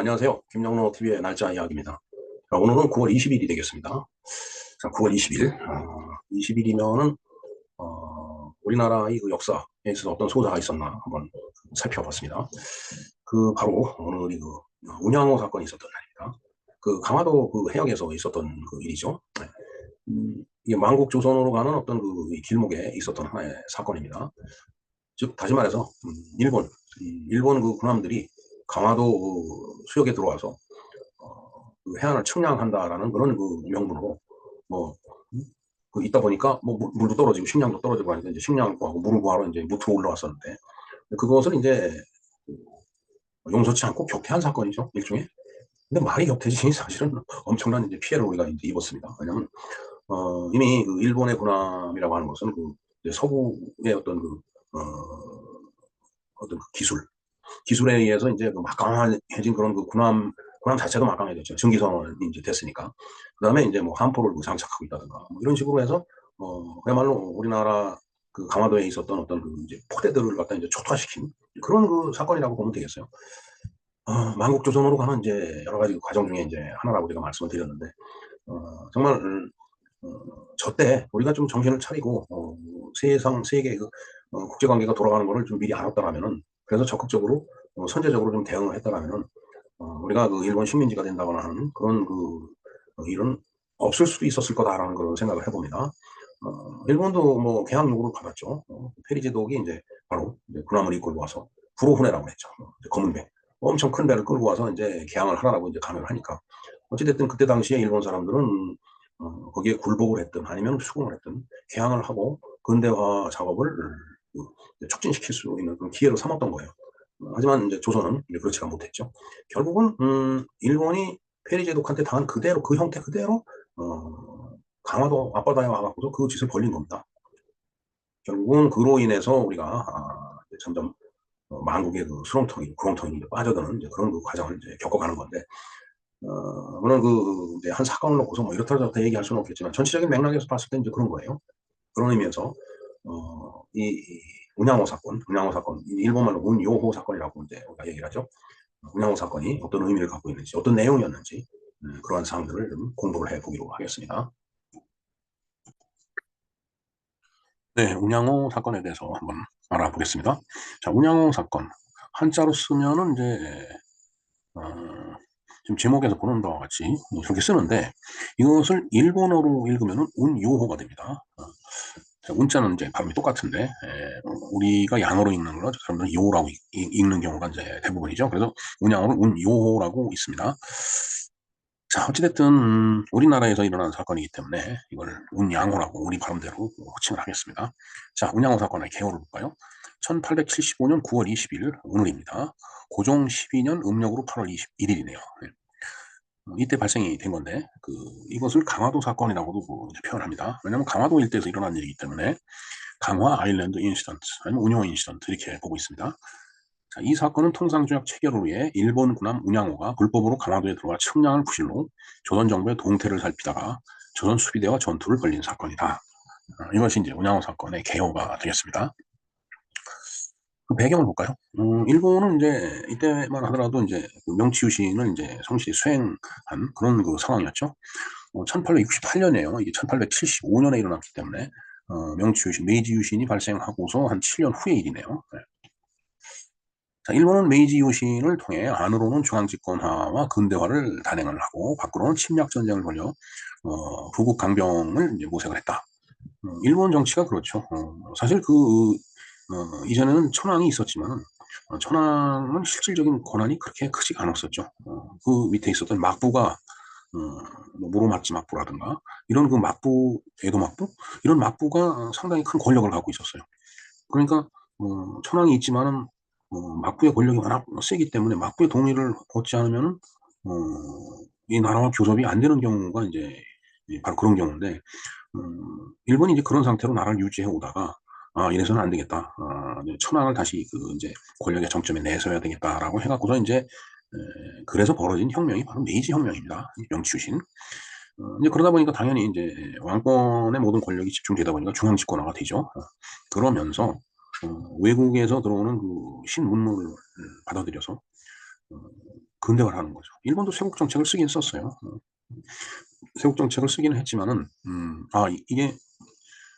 안녕하세요. 김영로 TV의 날짜 이야기입니다. 자, 오늘은 9월 20일이 되겠습니다. 자, 9월 20일. 20일이면은, 우리나라의 그 역사에 있어서 어떤 소사가 있었나 한번 살펴봤습니다. 바로 오늘이 운양호 사건이 있었던 날입니다. 강화도 해역에서 있었던 일이죠. 이게 만국 조선으로 가는 어떤 이 길목에 있었던 하나의 사건입니다. 즉, 다시 말해서, 일본 군함들이 강화도 수역에 들어와서 해안을 측량한다라는 그런 명분으로 뭐 있다 보니까 뭐 물도 떨어지고 식량도 떨어지고 하니까 이제 식량을 구하고 물을 구하러 이제 무트로 올라왔었는데 그것을 이제 용서치 않고 격퇴한 사건이죠, 일종의. 근데 말이 격퇴지 사실은 엄청난 이제 피해를 우리가 이제 입었습니다. 왜냐하면 이미 일본의 군함이라고 하는 것은 이제 서구의 어떤 기술에 의해서 이제 막강해진 그런 군함 자체도 막강해졌죠. 증기선이 이제 됐으니까. 그 다음에 이제 뭐 함포를 장착하고 있다든가 뭐 이런 식으로 해서 그야말로 우리나라 강화도에 있었던 어떤 이제 포대들을 갖다 이제 초토화시킨 그런 사건이라고 보면 되겠어요. 만국조선으로 가는 이제 여러 가지 과정 중에 이제 하나라고 제가 말씀을 드렸는데 정말 저때 우리가 좀 정신을 차리고 세계 국제관계가 돌아가는 거를 좀 미리 알았다라면은 그래서 적극적으로 선제적으로 좀 대응을 했다라면은 우리가 일본 식민지가 된다거나 하는 그런 일은 없을 수도 있었을 거다라는 그런 생각을 해봅니다. 일본도 뭐 개항 요구를 받았죠. 페리제독이 이제 바로 이제 군함을 이끌고 와서 구로훈해라고 했죠. 검은 배, 엄청 큰 배를 끌고 와서 이제 개항을 하라고 이제 강요를 하니까 어찌됐든 그때 당시에 일본 사람들은 거기에 굴복을 했든 아니면 수긍을 했든 개항을 하고 근대화 작업을 촉진시킬 수 있는 그런 기회로 삼았던 거예요. 하지만 이제 조선은 이제 그렇지가 못했죠. 결국은 일본이 페리제독한테 당한 그대로 그 형태 그대로 강화도 앞바다에 와갖고서 그 짓을 벌린 겁니다. 결국은 그로 인해서 우리가 이제 점점 만국의 구렁텅이 빠져드는 이제 그런 과정을 이제 겪어가는 건데 물론 이제 한 사건을 놓고서 뭐 이렇다 저렇다 얘기할 수는 없겠지만 전체적인 맥락에서 봤을 때 이제 그런 거예요. 그런 의미에서 이 운양호 사건, 일본말로 운요호 사건이라고 이제 우리가 얘기를 하죠. 운양호 사건이 어떤 의미를 갖고 있는지, 어떤 내용이었는지 그러한 사항들을 좀 공부를 해보기로 하겠습니다. 네, 운양호 사건에 대해서 한번 알아보겠습니다. 자, 운양호 사건 한자로 쓰면은 이제 지금 제목에서 보는 바와 같이 이렇게 쓰는데 이것을 일본어로 읽으면은 운요호가 됩니다. 운자는 이제 발음이 똑같은데 우리가 양어로 읽는 걸 사람들은 요라고 읽는 경우가 이제 대부분이죠. 그래서 운양어는 운요호라고 있습니다. 자, 어찌됐든 우리나라에서 일어난 사건이기 때문에 이걸 운양호라고 우리 발음대로 호칭을 하겠습니다. 자, 운양호 사건의 개요를 볼까요? 1875년 9월 20일 오늘입니다. 고종 12년 음력으로 8월 21일이네요. 이때 발생이 된 건데 이것을 강화도 사건이라고도 이제 표현합니다. 왜냐하면 강화도 일대에서 일어난 일이기 때문에 강화 아일랜드 인시던트 아니면 운용 인시던트 이렇게 보고 있습니다. 자, 이 사건은 통상조약 체결을 위해 일본 군함 운양호가 불법으로 강화도에 들어와 측량을 부실로 조선 정부의 동태를 살피다가 조선 수비대와 전투를 벌린 사건이다. 이것이 이제 운양호 사건의 개요가 되겠습니다. 그 배경을 볼까요? 일본은 이제 이때만 하더라도 이제 명치유신을 이제 성실히 수행한 그런 상황이었죠. 1868년에요. 이게 1875년에 일어났기 때문에 명치유신, 메이지유신이 발생하고서 한 7년 후의 일이네요. 네. 자, 일본은 메이지 유신을 통해 안으로는 중앙집권화와 근대화를 단행을 하고 밖으로는 침략 전쟁을 벌여 부국 강병을 이제 모색을 했다. 일본 정치가 그렇죠. 사실 이전에는 천황이 있었지만 천황은 실질적인 권한이 그렇게 크지가 않았었죠. 그 밑에 있었던 막부가 뭐 모로마치 막부라든가 이런 막부, 에도 막부 이런 막부가 상당히 큰 권력을 갖고 있었어요. 그러니까 천황이 있지만은 막부의 권력이 워낙 세기 때문에 막부의 동의를 얻지 않으면 이 나라와 교섭이 안 되는 경우가 이제 바로 그런 경우인데 일본이 이제 그런 상태로 나라를 유지해 오다가 이래서는 안 되겠다. 천황을 다시 이제 권력의 정점에 내세워야 되겠다라고 해갖고서 이제 그래서 벌어진 혁명이 바로 메이지 혁명입니다. 명치유신. 이제 그러다 보니까 당연히 이제 왕권의 모든 권력이 집중되다 보니까 중앙 집권화가 되죠. 그러면서 외국에서 들어오는 신문물을 받아들여서 근대화를 하는 거죠. 일본도 쇄국 정책을 쓰긴 썼어요. 쇄국 정책을 쓰기는 했지만은, 이게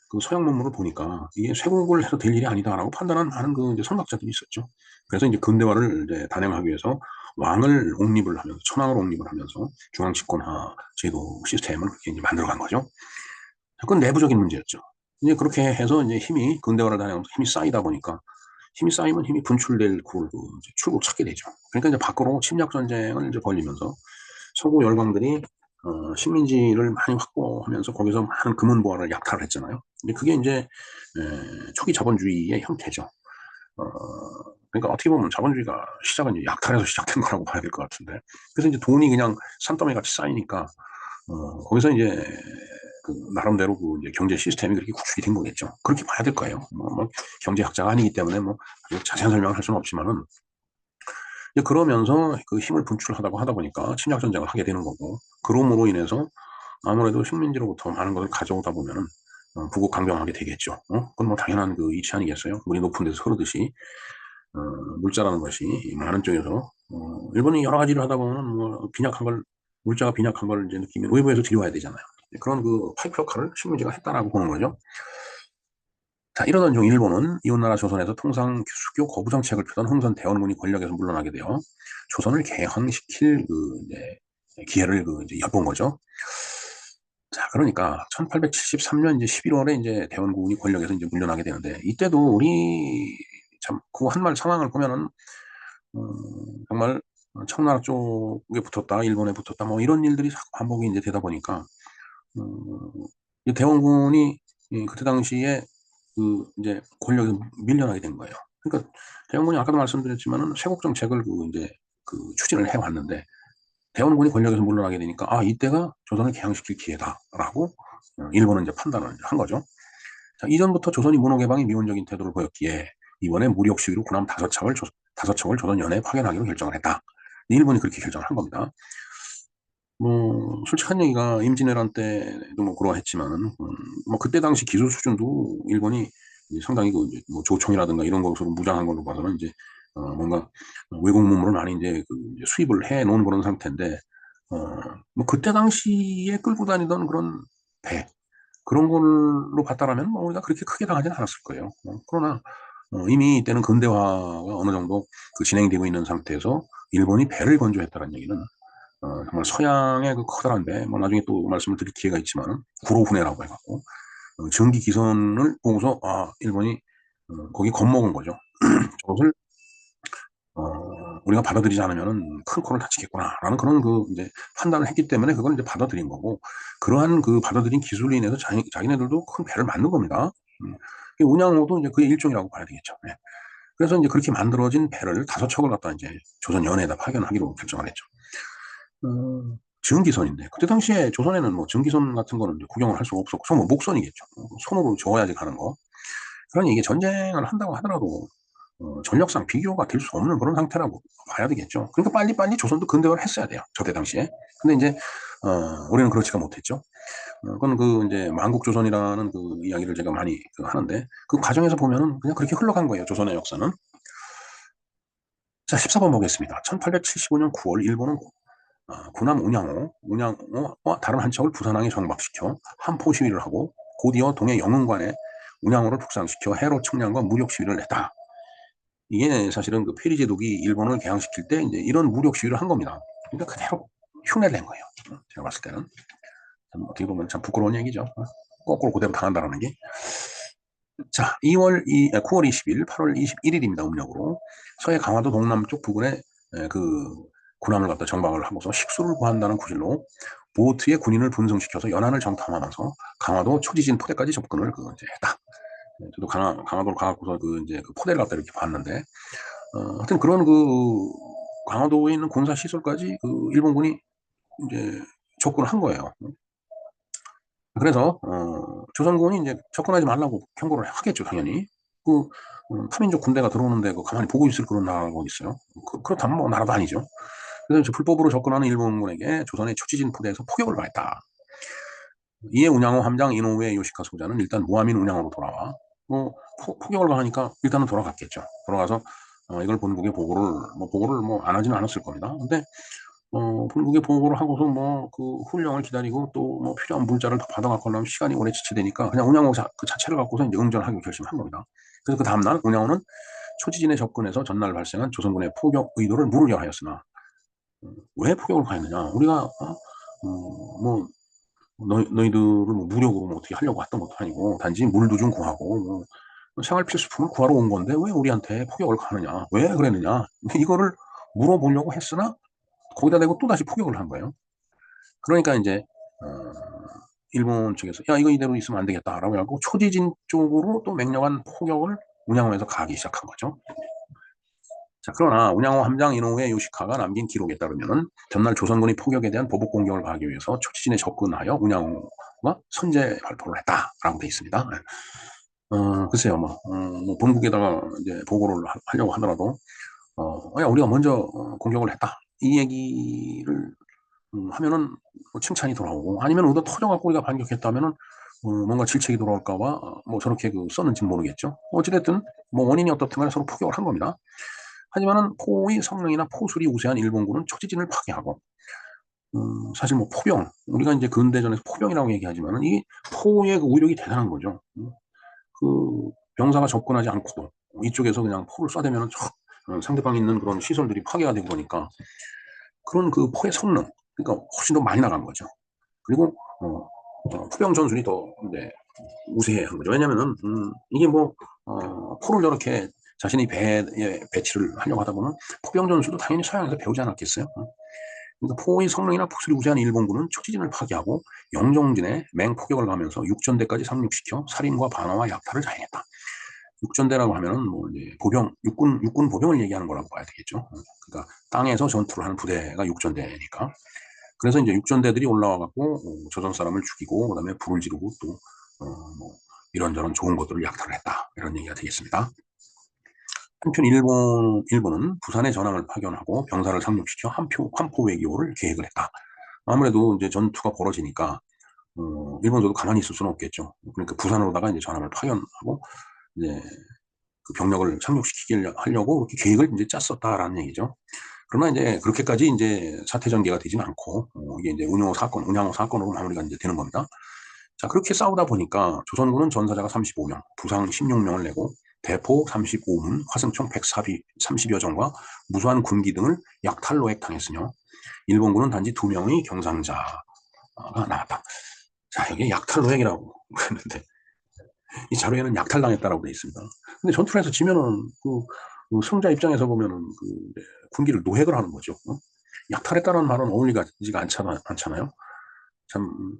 그 서양 문물을 보니까 이게 쇄국을 해도 될 일이 아니다라고 판단한 많은 그 이제 선각자들이 있었죠. 그래서 이제 근대화를 이제 단행하기 위해서 왕을 옹립을 하면서, 천황을 옹립을 하면서 중앙집권화 제도 시스템을 그렇게 이제 만들어간 거죠. 그건 내부적인 문제였죠. 이제 그렇게 해서 이제 힘이 근대화를 단행하면서 힘이 쌓이다 보니까 힘이 쌓이면 힘이 분출될 그 출구를 찾게 되죠. 그러니까 이제 밖으로 침략 전쟁을 이제 벌리면서 서구 열강들이 식민지를 많이 확보하면서 거기서 많은 금은 부화를 약탈을 했잖아요. 근데 그게 이제 초기 자본주의의 형태죠. 그러니까 어떻게 보면 자본주의가 시작은 이제 약탈에서 시작된 거라고 봐야 될 것 같은데. 그래서 이제 돈이 그냥 산더미 같이 쌓이니까 거기서 이제 그 나름대로 그 이제 경제 시스템이 그렇게 구축이 된 거겠죠. 그렇게 봐야 될 거예요. 뭐 경제학자가 아니기 때문에 뭐 자세한 설명을 할 수는 없지만은 그러면서 그 힘을 분출하다고 하다 보니까 침략 전쟁을 하게 되는 거고, 그럼으로 인해서 아무래도 식민지로부터 많은 것을 가져오다 보면은 부국 강병하게 되겠죠. 그건 뭐 당연한 그 이치 아니겠어요? 물이 높은 데서 흐르듯이 물자라는 것이 많은 쪽에서 일본이 여러 가지를 하다 보면 뭐 빈약한 걸 물자가 빈약한 걸 이제 느끼면 외부에서 들여와야 되잖아요. 그런 그 파이프 역할을 식민지가 했다라고 보는 거죠. 자, 이러던 중 일본은 이웃나라 조선에서 통상 수교 거부 정책을 펴던 흥선 대원군이 권력에서 물러나게 되어 조선을 개헌시킬 그 이제 기회를 그 이제 엿본 거죠. 자, 그러니까 1873년 이제 11월에 이제 대원군이 권력에서 이제 물러나게 되는데, 이때도 우리 참 그 한말 상황을 보면은 정말 청나라 쪽에 붙었다, 일본에 붙었다, 뭐 이런 일들이 자꾸 반복이 이제 되다 보니까 이 대원군이 그때 당시에 그 이제 권력에서 밀려나게 된 거예요. 그러니까 대원군이 아까도 말씀드렸지만은 쇄국 정책을 그 이제 그 추진을 해 왔는데 대원군이 권력에서 물러나게 되니까 이때가 조선을 개항시킬 기회다라고 일본은 이제 판단을 한 거죠. 자, 이전부터 조선이 문호 개방에 미온적인 태도를 보였기에 이번에 무력 시위로 군함 5척을 조선 연해에 파견하기로 결정을 했다. 일본이 그렇게 결정을 한 겁니다. 뭐 솔직한 얘기가 임진왜란 때도 뭐 그러했지만은 뭐 그때 당시 기술 수준도 일본이 상당히 그 이제 뭐 조총이라든가 이런 것으로 무장한 걸로 봐서는 이제 뭔가 외국 문물을 많이 이제 그 이제 수입을 해 놓은 그런 상태인데 뭐 그때 당시에 끌고 다니던 그런 배 그런 걸로 봤다라면 뭐 우리가 그렇게 크게 당하지는 않았을 거예요. 그러나 이미 이때는 근대화가 어느 정도 그 진행되고 있는 상태에서 일본이 배를 건조했다는 얘기는 정말 서양의 그 커다란 배, 뭐 나중에 또 말씀을 드릴 기회가 있지만은 구로훈해라고 해갖고 전기 기선을 보고서 일본이 거기 겁먹은 거죠. 저것을 우리가 받아들이지 않으면은 큰 코를 다치겠구나라는 그런 그 이제 판단을 했기 때문에 그걸 이제 받아들인 거고, 그러한 그 받아들인 기술로 인해서 자기네들도 큰 배를 만든 겁니다. 운양호도 이제 그의 일종이라고 봐야 되겠죠. 네. 그래서 이제 그렇게 만들어진 배를 5척을 갖다 이제 조선 연해에다 파견하기로 결정을 했죠. 전기선인데 그때 당시에 조선에는 뭐 전기선 같은 거는 구경을 할 수가 없었고 뭐 목선이겠죠. 손으로 저어야지 가는 거. 그러니 이게 전쟁을 한다고 하더라도 전력상 비교가 될 수 없는 그런 상태라고 봐야 되겠죠. 그러니까 빨리빨리 조선도 근대화를 했어야 돼요. 저때 당시에. 근데 이제 우리는 그렇지가 못했죠. 그건 그 이제 만국조선이라는 그 이야기를 제가 많이 하는데 그 과정에서 보면은 그냥 그렇게 흘러간 거예요. 조선의 역사는. 자, 14번 보겠습니다. 1875년 9월 일본은 군함 운양호와 다른 한 척을 부산항에 정박시켜 함포 시위를 하고 곧이어 동해 영흥관에 운양호를 북상시켜 해로 측량과 무력 시위를 했다. 이게 사실은 그 페리 제독이 일본을 개항시킬 때 이제 이런 무력 시위를 한 겁니다. 그러니까 그대로 흉내를 낸 거예요. 제가 봤을 때는 어떻게 보면 참 부끄러운 얘기죠. 거꾸로 그대로 당한다라는 게. 자, 9월 20일, 8월 21일입니다. 음력으로 서해 강화도 동남쪽 부근에 그 군함을 갖다 정박을 하고서 식수를 구한다는 구실로 보트에 군인을 분성시켜서 연안을 정탐하면서 강화도 초지진 포대까지 접근을 그 이제 했다. 저도 강화도를 가갖고서 그 이제 그 포대를 갖다 이렇게 봤는데, 하여튼 그런 그 강화도에 있는 군사 시설까지 그 일본군이 이제 접근을 한 거예요. 그래서 조선군이 이제 접근하지 말라고 경고를 하겠죠, 당연히. 그 타민족 군대가 들어오는데 그 가만히 보고 있을 그런 나라가 어디 있어요? 그렇다면 뭐 나라도 아니죠. 그래서 불법으로 접근하는 일본군에게 조선의 초지진 포대에서 포격을 가했다. 이에 운양호 함장 이노우에 요시카 소자는 일단 무하민 운양호로 돌아와 뭐 포격을 가하니까 일단은 돌아갔겠죠. 돌아가서 이걸 본국에 보고를 뭐 안 하지는 않았을 겁니다. 근데 본국에 보고를 하고서 뭐 그 훈령을 기다리고 또 뭐 필요한 문자를 더 받아갖고 하려면 시간이 오래 지체되니까 그냥 운양호 그 자체를 갖고서 이제 응전하기로 결심한 겁니다. 그래서 그 다음날 운양호는 초지진에 접근해서 전날 발생한 조선군의 포격 의도를 물으려 하였으나 왜 포격을 가했느냐? 우리가 뭐 너희들을 뭐 무력으로 뭐 어떻게 하려고 했던 것도 아니고 단지 물도 좀 구하고 뭐 생활 필수품을 구하러 온 건데 왜 우리한테 포격을 가느냐? 왜 그랬느냐? 이거를 물어보려고 했으나 거기다 대고 또다시 포격을 한 거예요. 그러니까 이제 일본 측에서 야 이거 이대로 있으면 안 되겠다라고 해갖고 초지진 쪽으로 또 맹렬한 포격을 운양호에서 가기 시작한 거죠. 자, 그러나 운양호 함장 이노우에 요시카가 남긴 기록에 따르면 전날 조선군이 포격에 대한 보복 공격을 가하기 위해서 초지진에 접근하여 운양호가 선제 발포를 했다라고 되어 있습니다. 글쎄요, 뭐 본국에다가 이제 보고를 하려고 하더라도 야 우리가 먼저 공격을 했다 이 얘기를 하면은 뭐 칭찬이 돌아오고 아니면 오더 터져갖고 우리가 반격했다면은 뭔가 질책이 돌아올까봐 뭐 저렇게 썼는지 모르겠죠. 어찌됐든 뭐 원인이 어떻든 간에 서로 포격을 한 겁니다. 하지만은 포의 성능이나 포술이 우세한 일본군은 초지진을 파괴하고 사실 뭐 포병 우리가 이제 근대전에서 포병이라고 얘기하지만은 이 포의 그 위력이 대단한 거죠. 그 병사가 접근하지 않고도 이쪽에서 그냥 포를 쏴대면은 상대방이 있는 그런 시설들이 파괴가 되고 그러니까 그런 그 포의 성능 그러니까 훨씬 더 많이 나간 거죠. 그리고 포병 전술이 더 이제 우세한 거죠. 왜냐면은 이게 뭐 포를 저렇게 자신이 배에 배치를 하려고 하다 보면 포병 전술도 당연히 서양에서 배우지 않았겠어요. 그러니까 포의 성능이나 포술이 우세한 일본군은 초지진을 파괴하고 영종진에 맹포격을 가면서 육전대까지 상륙시켜 살인과 반화와 약탈을 자행했다. 육전대라고 하면은 뭐 이제 보병 육군 보병을 얘기하는 거라고 봐야 되겠죠. 그러니까 땅에서 전투를 하는 부대가 육전대니까. 그래서 이제 육전대들이 올라와 갖고 조선 사람을 죽이고 그다음에 불을 지르고 또 뭐 이런저런 좋은 것들을 약탈을 했다 이런 얘기가 되겠습니다. 한편 일본은 부산에 전함을 파견하고 병사를 상륙시켜 환포 외교를 계획을 했다. 아무래도 이제 전투가 벌어지니까 일본도 가만히 있을 수는 없겠죠. 그러니까 부산으로다가 이제 전함을 파견하고 이제 그 병력을 상륙시키려고 이렇게 계획을 이제 짰었다라는 얘기죠. 그러나 이제 그렇게까지 이제 사태 전개가 되지는 않고 이게 이제 운양호 사건으로 마무리가 이제 되는 겁니다. 자, 그렇게 싸우다 보니까 조선군은 전사자가 35명, 부상 16명을 내고 대포 35문, 화승총 130여 정과 무수한 군기 등을 약탈로획 당했으며 일본군은 단지 2명의 경상자가 나왔다. 자, 여기 약탈로획이라고 했는데 이 자료에는 약탈당했다라고 되어 있습니다. 근데 전투에서 지면은 그 승자 입장에서 보면은 군기를 노획을 하는 거죠. 약탈했다는 말은 어울리지가 않잖아요. 참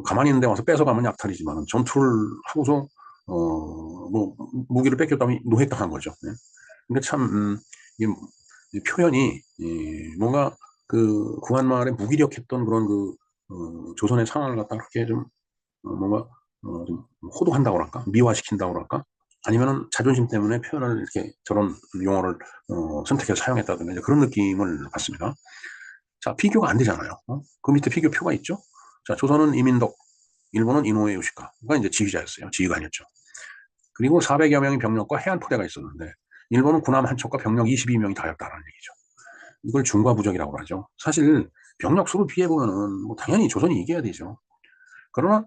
가만히 있는데 와서 뺏어가면 약탈이지만 전투를 하고서 뭐 무기를 뺏겼다면 노획당한 거죠. 네. 근데 참 이 표현이 뭔가 그 구한말에 무기력했던 그런 조선의 상황을 갖다 그렇게 좀 뭔가 좀 호도한다고 할까 미화시킨다고 할까 아니면은 자존심 때문에 표현을 이렇게 저런 용어를 선택해서 사용했다든가 그런 느낌을 받습니다. 자, 비교가 안 되잖아요. 그 밑에 비교표가 있죠. 자, 조선은 이민덕, 일본은 이노우에 요시카가 이제 지휘자였어요. 지휘관이었죠. 그리고 400여 명의 병력과 해안포대가 있었는데 일본은 군함 한 척과 병력 22명이 다였다는 얘기죠. 이걸 중과부적이라고 하죠. 사실 병력 수로 비해 보면은 뭐 당연히 조선이 이겨야 되죠. 그러나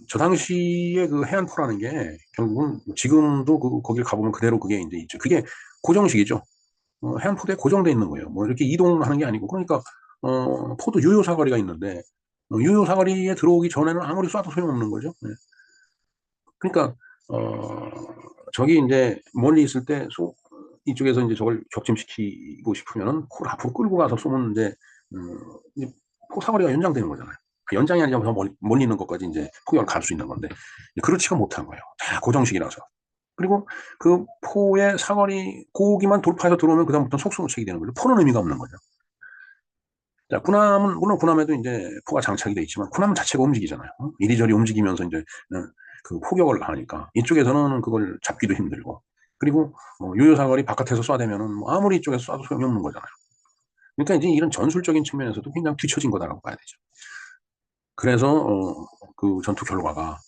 저 당시에 그 해안포라는 게 결국은 지금도 거길 가보면 그대로 그게 이제 있죠. 그게 고정식이죠. 해안포대에 고정돼 있는 거예요. 뭐 이렇게 이동하는 게 아니고 그러니까 포도 유효 사거리가 있는데 유효 사거리에 들어오기 전에는 아무리 쏴도 소용없는 거죠. 네. 그러니까 저기 이제 멀리 있을 때 이쪽에서 이제 저걸 격침시키고 싶으면은 포를 앞으로 끌고 가서 쏘면 이제 포 사거리가 연장되는 거잖아요. 연장이 아니라 더 멀리 있는 것까지 이제 포격을 갈 수 있는 건데 그렇지가 못한 거예요. 다 고정식이라서. 그리고 그 포의 사거리 고기만 돌파해서 들어오면 그다음부터 속수무책이 되는 거죠. 포는 의미가 없는 거죠. 자, 군함은 물론 군함에도 이제 포가 장착이 돼 있지만 군함 자체가 움직이잖아요. 이리저리 움직이면서 이제 그 포격을 하니까 이쪽에서는 그걸 잡기도 힘들고 그리고 유효 사거리 바깥에서 쏴대면은 뭐 아무리 이쪽에서 쏴도 소용이 없는 거잖아요. 그러니까 이제 이런 전술적인 측면에서도 굉장히 뒤처진 거다라고 봐야 되죠. 그래서 그 전투 결과가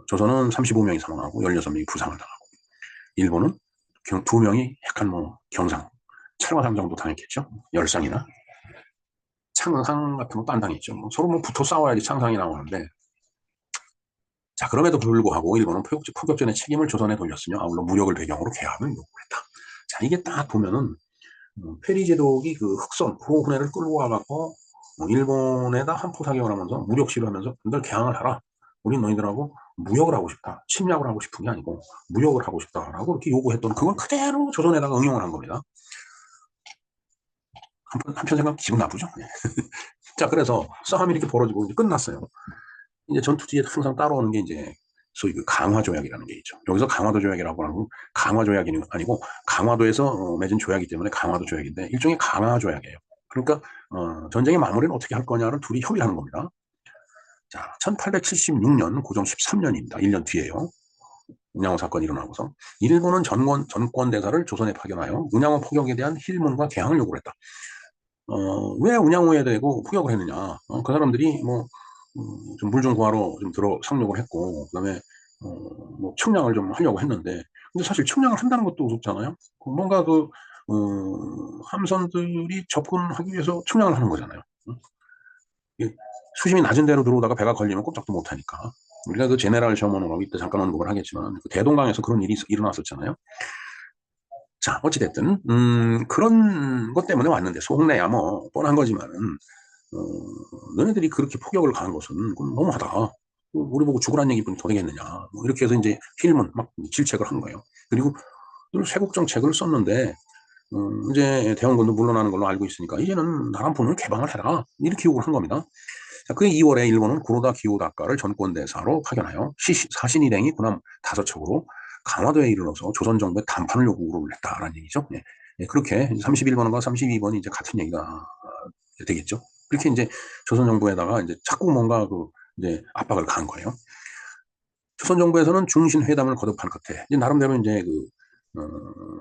조선은 35명이 사망하고 16명이 부상을 당하고 일본은 2명이 약간 뭐 경상, 찰과상 정도 당했겠죠. 열상이나 창상 같은 것도 안 당했죠. 뭐 서로 뭐 붙어 싸워야지 창상이 나오는데, 자, 그럼에도 불구하고 일본은 포격전의 책임을 조선에 돌렸으며 아울러 무력을 배경으로 개항을 요구했다. 자, 이게 딱 보면은 페리 제독이 그 흑선 후훈회를 끌고 와갖고 일본에다 한포 사격을 하면서 무력 시위하면서 너희들 개항을 하라. 우린 너희들하고 무역을 하고 싶다. 침략을 하고 싶은 게 아니고 무역을 하고 싶다라고 이렇게 요구했던 그걸 그대로 조선에다가 응용을 한 겁니다. 한편 생각 기분 나쁘죠? 네. 자, 그래서 싸움이 이렇게 벌어지고 이제 끝났어요. 이제 전투 뒤에 항상 따라오는 게 이제 소위 그 강화 조약이라는 게 있죠. 여기서 강화도 조약이라고 하는 강화 조약이 아니고 강화도에서 맺은 조약이기 때문에 강화도 조약인데 일종의 강화 조약이에요. 그러니까 전쟁의 마무리는 어떻게 할 거냐를 둘이 협의하는 겁니다. 자, 1876년 고종 13년입니다. 1년 뒤에요. 운양호 사건이 일어나고서 일본은 전권 대사를 조선에 파견하여 운양호 포격에 대한 힐문과 개항을 요구를 했다. 왜 운양호에 대고 포격을 했느냐? 그 사람들이 뭐 물 좀 구하러 좀 들어 상륙을 했고, 그다음에 뭐 측량을 좀 하려고 했는데, 근데 사실 측량을 한다는 것도 어렵잖아요. 뭔가 함선들이 접근하기 위해서 측량을 하는 거잖아요. 수심이 낮은 데로 들어오다가 배가 걸리면 꼼짝도 못 하니까. 우리가 그 제네랄 셔먼으로 이때 잠깐 언급을 하겠지만, 그 대동강에서 그런 일이 일어났었잖아요. 자, 어찌됐든, 그런 것 때문에 왔는데, 속내야 뭐, 뻔한 거지만은, 너네들이 그렇게 포격을 가한 것은 너무하다. 우리 보고 죽으란 얘기뿐이 더 되겠느냐. 뭐 이렇게 해서 이제 필문 막 질책을 한 거예요. 그리고 쇄국 정책을 썼는데, 이제 대원군도 물러나는 걸로 알고 있으니까, 이제는 나란포는 개방을 해라. 이렇게 요구를 한 겁니다. 자, 그 2월에 일본은 구로다 기요다카를 전권대사로 파견하여 사신일행이 군함 5척으로 강화도에 이르러서 조선 정부에 담판을 요구를 했다라는 얘기죠. 예. 예, 그렇게 31번과 32번이 이제 같은 얘기가 되겠죠. 그렇게 이제 조선 정부에다가 이제 자꾸 뭔가 이제 압박을 가한 거예요. 조선 정부에서는 중신 회담을 거듭한 끝에 이제 나름대로 이제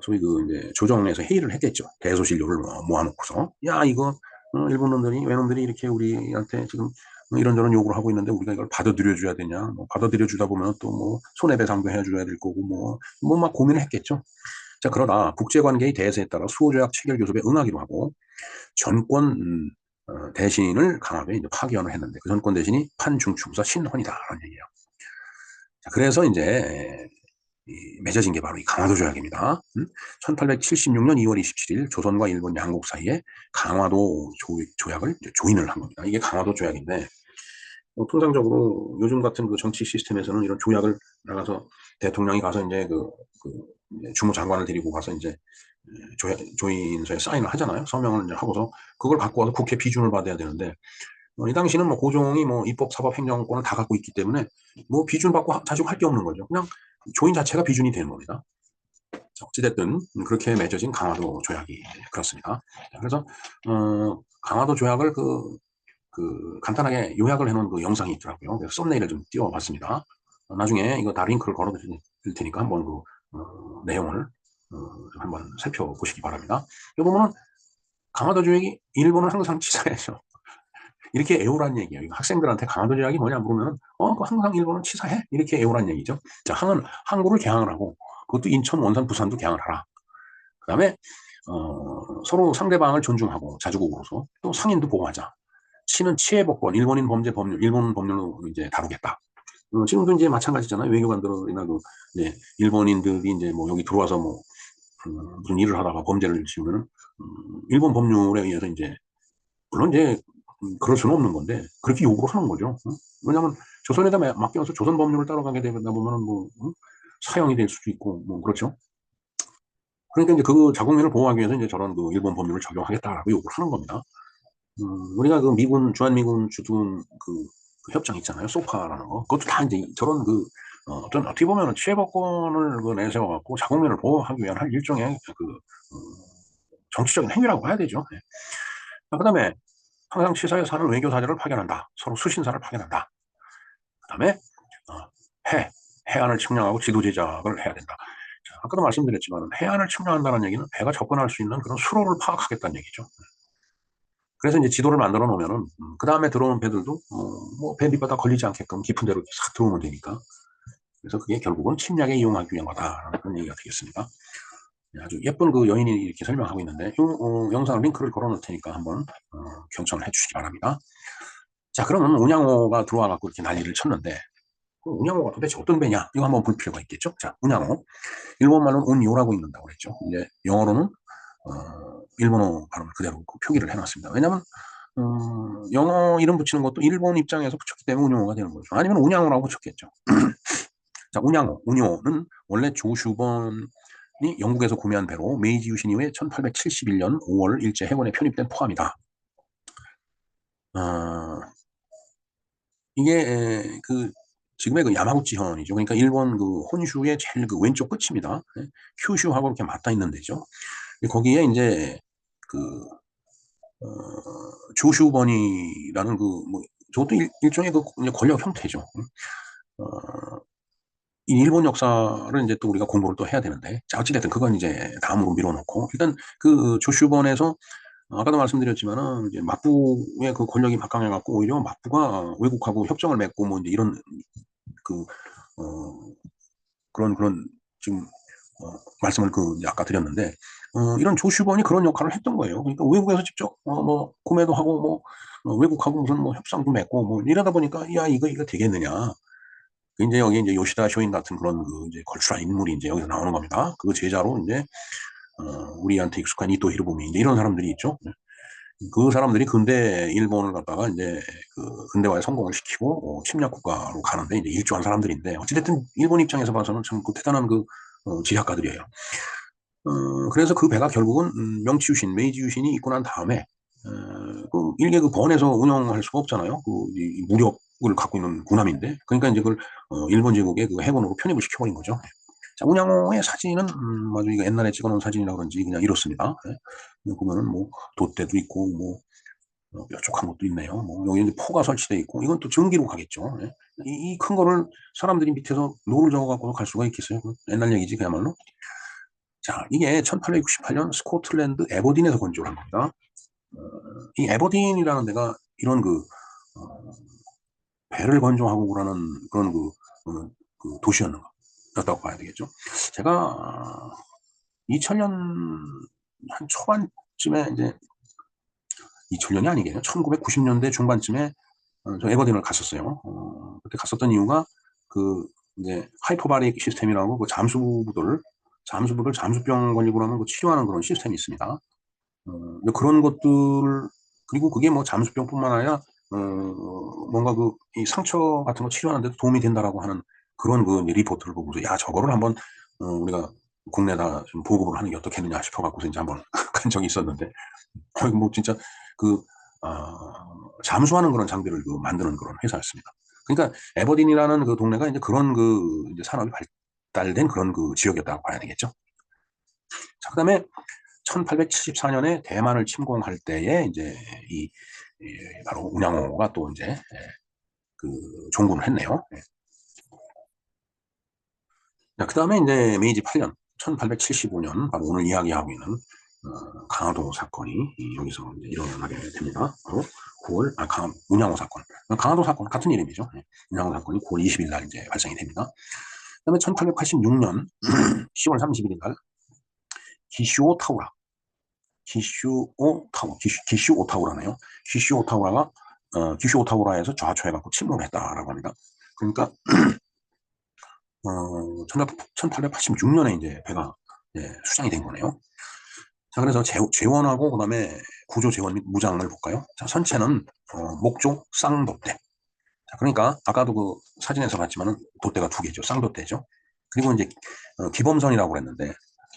소위 이제 조정에서 회의를 했겠죠. 대소신료를 모아놓고서 야 이거 일본 놈들이 외놈들이 이렇게 우리한테 지금 이런저런 요구를 하고 있는데 우리가 이걸 받아들여 줘야 되냐? 뭐 받아들여 주다 보면 또 뭐 손해배상도 해줘야 될 거고 뭐 막 고민을 했겠죠. 자 그러나 국제관계의 대세에 따라 수호조약 체결 교섭에 응하기로 하고 전권 대신을 강하게 이제 파견을 했는데 그 전권 대신이 판중추부사 신헌이다라는 얘기예요. 자, 그래서 이제 맺어진 게 바로 이 강화도 조약입니다. 1876년 2월 27일 조선과 일본 양국 사이에 강화도 조약을 조인을 한 겁니다. 이게 강화도 조약인데 통상적으로 요즘 같은 그 정치 시스템에서는 이런 조약을 나가서 대통령이 가서 이제 주무장관을 데리고 가서 이제 조인서에 사인을 하잖아요. 서명을 이제 하고서 그걸 갖고 와서 국회 비준을 받아야 되는데 이 당시는 뭐 고종이 뭐 입법, 사법, 행정권을 다 갖고 있기 때문에 뭐 비준 받고 자주 할 게 없는 거죠. 그냥 조인 자체가 비준이 되는 겁니다. 어찌됐든 그렇게 맺어진 강화도 조약이 그렇습니다. 그래서 강화도 조약을 간단하게 요약을 해놓은 그 영상이 있더라고요. 그래서 썸네일을 좀 띄워봤습니다. 나중에 이거 다 링크를 걸어드릴 테니까 한번 내용을 한번 살펴보시기 바랍니다. 여기 보면 강화도 조약이 일본은 항상 치사해죠. 이렇게 애호란 얘기예요. 학생들한테 강화도 조약이 뭐냐 물으면 항상 일본은 치사해 이렇게 애호란 얘기죠. 자, 항구를 개항을 하고 그것도 인천, 원산, 부산도 개항을 하라. 그 다음에 서로 상대방을 존중하고 자주국으로서 또 상인도 보호하자. 치는 치해법권, 일본인 범죄 법률, 일본 법률로 이제 다루겠다. 지금도 이제 마찬가지잖아요. 외교관들이나 이제 일본인들이 이제 뭐 여기 들어와서 뭐 무슨 일을 하다가 범죄를 지으면은 일본 법률에 의해서 이제 물론 이제 그럴 수는 없는 건데 그렇게 요구를 하는 거죠. 왜냐하면 조선에다 맡겨서 조선 법률을 따라가게 되다 보면은 사형이 될 수도 있고 뭐 그렇죠. 그러니까 이제 그 자국민을 보호하기 위해서 이제 저런 일본 법률을 적용하겠다라고 요구를 하는 겁니다. 우리가 주한미군 주둔 협정 있잖아요. 소파라는 거. 그것도 다 이제 저런 어떻게 보면 취해법권을 내세워갖고 자국민을 보호하기 위한 일종의 정치적인 행위라고 봐야 되죠. 네. 그 다음에 항상 치사에 사는 외교사절을 파견한다. 서로 수신사를 파견한다. 그 다음에 해안을 측량하고 지도 제작을 해야 된다. 자, 아까도 말씀드렸지만 해안을 측량한다는 얘기는 배가 접근할 수 있는 그런 수로를 파악하겠다는 얘기죠. 그래서 이제 지도를 만들어 놓으면은 그 다음에 들어오는 배들도 뭐 배 밑바닥 걸리지 않게끔 깊은 데로 싹 들어오면 되니까 그래서 그게 결국은 침략에 이용하기 위한 거다라는 그런 얘기가 되겠습니다. 아주 예쁜 그 여인이 이렇게 설명하고 있는데 이 영상 링크를 걸어 놓을 테니까 한번 경청을 해주시기 바랍니다. 자, 그러면 운양호가 들어와 갖고 이렇게 난리를 쳤는데 그 운양호가 도대체 어떤 배냐? 이거 한번 볼 필요가 있겠죠. 자, 운양호, 일본말로는 운요라고 읽는다고 그랬죠. 이제 영어로는 일본어 발음을 그대로 그 표기를 해놨습니다. 왜냐하면 영어 이름 붙이는 것도 일본 입장에서 붙였기 때문에 운용어가 되는 거죠. 아니면 운양어라고 붙였겠죠. 자, 운양어, 운용어는 원래 조슈번이 영국에서 구매한 배로 메이지 유신 이후에 1871년 5월 일제 해군에 편입된 포함이다. 이게 그 지금의 그 야마구치현이죠. 그러니까 일본 그 혼슈의 제일 그 왼쪽 끝입니다. 큐슈하고 이렇게 맞닿아 있는 데죠. 거기에 이제 그 조슈번이라는 그 뭐 저것도 일종의 그 권력 형태죠. 이 일본 역사를 이제 또 우리가 공부를 또 해야 되는데, 자, 어찌됐든 그건 이제 다음으로 밀어놓고, 일단 그 조슈번에서 아까도 말씀드렸지만은 이제 막부의 그 권력이 박강해갖고 오히려 막부가 외국하고 협정을 맺고 뭐 이제 이런 그 그런 지금 말씀을 그 아까 드렸는데 이런 조슈번이 그런 역할을 했던 거예요. 그러니까 외국에서 직접 뭐 구매도 하고 뭐 외국하고 무슨 뭐 협상도 맺고 뭐 이러다 보니까 야 이거 되겠느냐. 이제 여기 이제 요시다 쇼인 같은 그런 그 이제 걸출한 인물이 이제 여기서 나오는 겁니다. 그 제자로 이제 우리한테 익숙한 이토 히로부미 이제 이런 사람들이 있죠. 그 사람들이 근대 일본을 갖다가 이제 그 근대화에 성공을 시키고 침략 국가로 가는데 이제 일조한 사람들인데 어찌됐든 일본 입장에서 봐서는 참 그 대단한 그 지략가들이에요. 그래서 그 배가 결국은 명치 유신, 메이지 유신이 있고 난 다음에 그 일개 그 번에서 운영할 수가 없잖아요. 이 무력을 갖고 있는 군함인데 그러니까 이제 그걸 일본 제국의 그 해군으로 편입을 시켜버린 거죠. 자, 운양호의 사진은 아주 이거 옛날에 찍어놓은 사진이라 그런지 그냥 이렇습니다. 보면은 뭐 돛대도 있고 뭐 뾰족한 것도 있네요. 뭐 여기 이제 포가 설치되어 있고 이건 또 전기로 가겠죠. 이 큰 거를 사람들이 밑에서 노를 저어갖고 갈 수가 있겠어요. 옛날 얘기지 그야말로. 자, 이게 1868년 스코틀랜드 에버딘에서 건조를 한 겁니다. 이 에버딘이라는 데가 이런 그 배를 건조하고 그러는 그런 그 도시였다고 봐야 되겠죠. 제가 2000년 한 초반쯤에 이제 2000년이 아니겠네요. 1990년대 중반쯤에 저 에버딘을 갔었어요. 그때 갔었던 이유가 그 이제 하이퍼바릭 시스템이라고 그 잠수병 걸리고 그러면 그 치료하는 그런 시스템이 있습니다. 그런 것들 그리고 그게 뭐 잠수병뿐만 아니라 뭔가 그 이 상처 같은 거 치료하는 데도 도움이 된다라고 하는 그런 그 리포트를 보고서 야 저거를 한번 우리가 국내에다 좀 보급을 하는 게 어떻겠느냐 싶어갖고서 이제 한번 간 적이 있었는데 뭐 진짜 그 잠수하는 그런 장비를 그 만드는 그런 회사였습니다. 그러니까 에버딘이라는 그 동네가 이제 그런 그 이제 산업이 발달된 그런 그 지역이었다고 봐야 되겠죠. 자, 그다음에 1874년에 대만을 침공할 때에 이제 이 바로 운양호가 또 이제 그 종군을 했네요. 자, 그다음에 이제 메이지 8년 1875년 바로 오늘 이야기하고 있는 강화도 사건이 여기서 이제 일어나게 됩니다. 바로 9월 운양호 사건, 강화도 사건 같은 이름이죠. 운양호 사건이 9월 20일 날 이제 발생이 됩니다. 그다음에 1886년 10월 31일 날 기슈오 타우라 기슈 오타우라네요. 기슈 오타우라가 기슈 오타우라에서 좌초해갖고 침몰을 했다라고 합니다. 그러니까 1886년에 이제 배가 수장이 된 거네요. 자, 그래서 재원하고 그다음에 구조 재원 및 무장을 볼까요? 자, 선체는 목조 쌍돛대. 자, 그러니까 아까도 그 사진에서 봤지만은 돛대가 두 개죠. 쌍돛대죠. 그리고 이제 기범선이라고 그랬는데